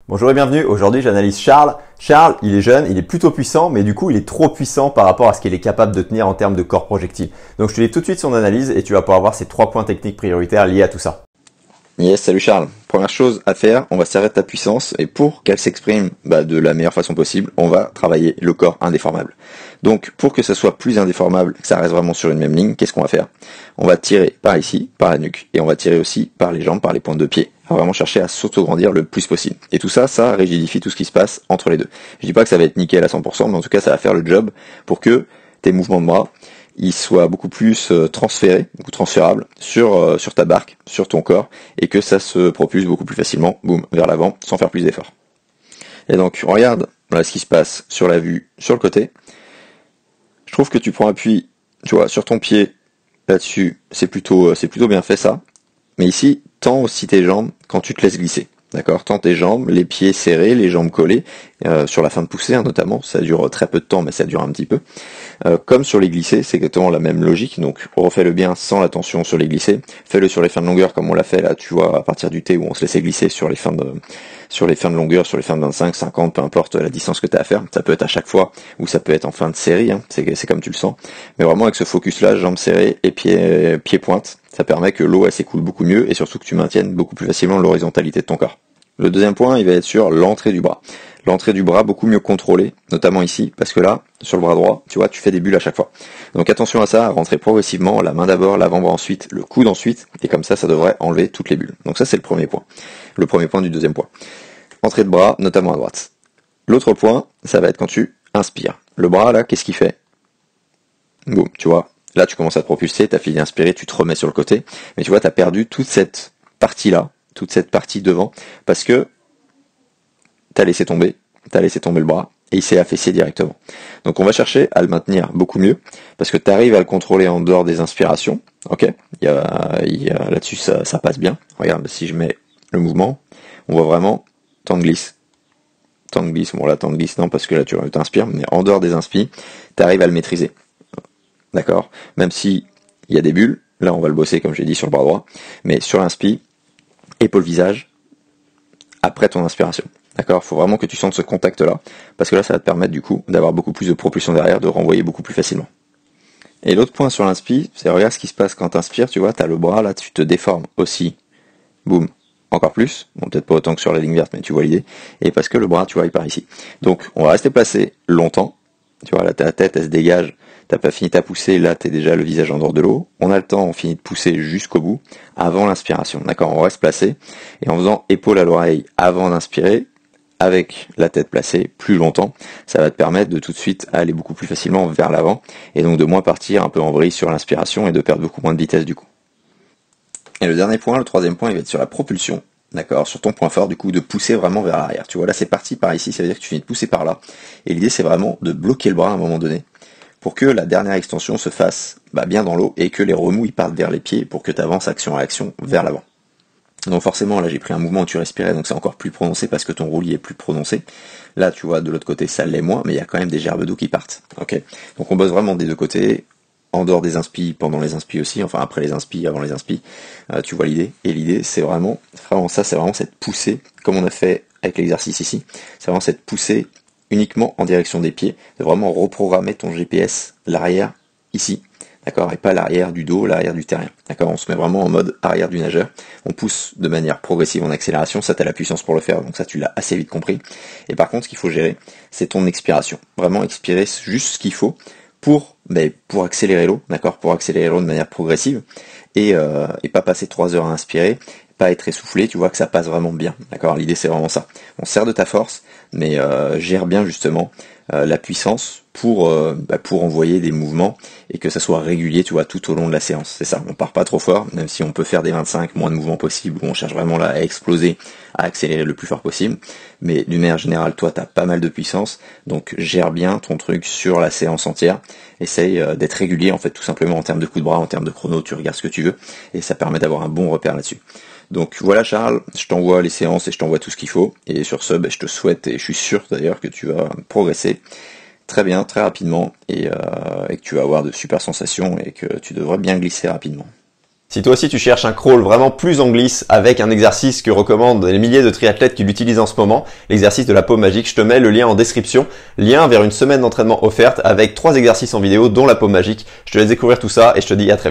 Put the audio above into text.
Bonjour et bienvenue, aujourd'hui j'analyse Charles. Charles, il est jeune, il est plutôt puissant, mais du coup il est trop puissant par rapport à ce qu'il est capable de tenir en termes de corps projectile. Donc je te lis tout de suite son analyse et tu vas pouvoir voir ces 3 points techniques prioritaires liés à tout ça. Yes, salut Charles. Première chose à faire, on va s'arrêter ta puissance et pour qu'elle s'exprime de la meilleure façon possible, on va travailler le corps indéformable. Donc pour que ça soit plus indéformable, que ça reste vraiment sur une même ligne, qu'est-ce qu'on va faire? On va tirer par ici, par la nuque, et on va tirer aussi par les jambes, par les pointes de pied. On va vraiment chercher à s'auto-grandir le plus possible. Et tout ça, ça rigidifie tout ce qui se passe entre les deux. Je dis pas que ça va être nickel à 100%, mais en tout cas ça va faire le job pour que tes mouvements de bras il soit beaucoup plus transféré ou transférable sur ta barque, sur ton corps, et que ça se propulse beaucoup plus facilement, boum, vers l'avant, sans faire plus d'efforts. Et donc, on regarde voilà, ce qui se passe sur la vue, sur le côté. Je trouve que tu prends appui, tu vois, sur ton pied, là-dessus, c'est plutôt bien fait ça. Mais ici, tends aussi tes jambes quand tu te laisses glisser. D'accord, tends tes jambes, les pieds serrés, les jambes collées, sur la fin de poussée notamment, ça dure très peu de temps mais ça dure un petit peu. Comme sur les glissés, c'est exactement la même logique, donc refais-le bien sans la tension sur les glissés, fais-le sur les fins de longueur comme on l'a fait là, tu vois, à partir du T où on se laissait glisser sur les fins de longueur, sur les fins de 25, 50, peu importe la distance que tu as à faire, ça peut être à chaque fois, ou ça peut être en fin de série, c'est comme tu le sens, mais vraiment avec ce focus là, jambes serrées et pieds pointe, ça permet que l'eau elle s'écoule beaucoup mieux et surtout que tu maintiennes beaucoup plus facilement l'horizontalité de ton corps. Le deuxième point, il va être sur l'entrée du bras. L'entrée du bras beaucoup mieux contrôlée, notamment ici, parce que là, sur le bras droit, tu vois, tu fais des bulles à chaque fois. Donc attention à ça, à rentrer progressivement, la main d'abord, l'avant-bras ensuite, le coude ensuite, et comme ça devrait enlever toutes les bulles. Donc ça c'est le premier point. Le premier point du deuxième point. Entrée de bras, notamment à droite. L'autre point, ça va être quand tu inspires. Le bras là, qu'est-ce qu'il fait? Boum, tu vois, là tu commences à te propulser, t'as fini d'inspirer, tu te remets sur le côté, mais tu vois, t'as perdu toute cette partie-là, toute cette partie devant, parce que t'as laissé tomber le bras, et il s'est affaissé directement. Donc on va chercher à le maintenir beaucoup mieux, parce que tu arrives à le contrôler en dehors des inspirations, ok, là-dessus ça passe bien. Regarde, si je mets le mouvement, on voit vraiment, temps de glisse, bon là temps de glisse non, parce que là tu t'inspires, mais en dehors des inspi, tu arrives à le maîtriser, d'accord, même si il y a des bulles, là on va le bosser comme j'ai dit sur le bras droit, mais sur l'inspi, épaule visage, après ton inspiration. D'accord, faut vraiment que tu sentes ce contact-là, parce que là, ça va te permettre du coup d'avoir beaucoup plus de propulsion derrière, de renvoyer beaucoup plus facilement. Et l'autre point sur l'inspi, c'est regarde ce qui se passe quand tu inspires, tu vois, tu as le bras là, tu te déformes aussi. Boum, encore plus, bon peut-être pas autant que sur la ligne verte, mais tu vois l'idée, et parce que le bras, tu vois, il part ici. Donc, on va rester placé longtemps, tu vois, là ta tête, elle se dégage, t'as pas fini ta poussée, là t'es déjà le visage en dehors de l'eau, on a le temps, on finit de pousser jusqu'au bout, avant l'inspiration, d'accord, on reste placé, et en faisant épaule à l'oreille avant d'inspirer, avec la tête placée plus longtemps, ça va te permettre de tout de suite aller beaucoup plus facilement vers l'avant, et donc de moins partir un peu en vrille sur l'inspiration, et de perdre beaucoup moins de vitesse du coup. Et le dernier point, le troisième point, il va être sur la propulsion. D'accord, sur ton point fort, du coup, de pousser vraiment vers l'arrière. Tu vois, là, c'est parti par ici, ça veut dire que tu finis de pousser par là. Et l'idée, c'est vraiment de bloquer le bras à un moment donné, pour que la dernière extension se fasse bien dans l'eau, et que les remous, ils partent vers les pieds, pour que tu avances action-réaction vers l'avant. Donc forcément, là, j'ai pris un mouvement où tu respirais, donc c'est encore plus prononcé, parce que ton roulis est plus prononcé. Là, tu vois, de l'autre côté, ça l'est moins, mais il y a quand même des gerbes d'eau qui partent. Ok, donc on bosse vraiment des deux côtés, en dehors des inspi, pendant les inspi aussi, enfin après les inspi, avant les inspi, tu vois l'idée. Et l'idée, c'est vraiment ça, c'est vraiment cette poussée, comme on a fait avec l'exercice ici, c'est vraiment cette poussée uniquement en direction des pieds, de vraiment reprogrammer ton GPS, l'arrière, ici, d'accord, et pas l'arrière du dos, l'arrière du terrien, d'accord, on se met vraiment en mode arrière du nageur, on pousse de manière progressive en accélération, ça t'as la puissance pour le faire, donc ça tu l'as assez vite compris, et par contre ce qu'il faut gérer, c'est ton expiration, vraiment expirer juste ce qu'il faut, pour accélérer l'eau, d'accord, pour accélérer l'eau de manière progressive, et pas passer 3 heures à inspirer, pas être essoufflé, tu vois que ça passe vraiment bien, d'accord, l'idée c'est vraiment ça, on sert de ta force, mais gère bien justement la puissance pour envoyer des mouvements, et que ça soit régulier, tu vois, tout au long de la séance, c'est ça, on part pas trop fort, même si on peut faire des 25, moins de mouvements possibles, où on cherche vraiment là à exploser, à accélérer le plus fort possible, mais d'une manière générale, toi t'as pas mal de puissance, donc gère bien ton truc sur la séance entière, essaye d'être régulier en fait, tout simplement en termes de coups de bras, en termes de chrono, tu regardes ce que tu veux, et ça permet d'avoir un bon repère là-dessus. Donc voilà Charles, je t'envoie les séances et je t'envoie tout ce qu'il faut, et sur ce, je te souhaite, et je suis sûr d'ailleurs que tu vas progresser très bien, très rapidement, et que tu vas avoir de super sensations, et que tu devrais bien glisser rapidement. Si toi aussi tu cherches un crawl vraiment plus en glisse avec un exercice que recommandent les milliers de triathlètes qui l'utilisent en ce moment, l'exercice de la paume magique, je te mets le lien en description, lien vers une semaine d'entraînement offerte avec 3 exercices en vidéo dont la paume magique. Je te laisse découvrir tout ça et je te dis à très vite.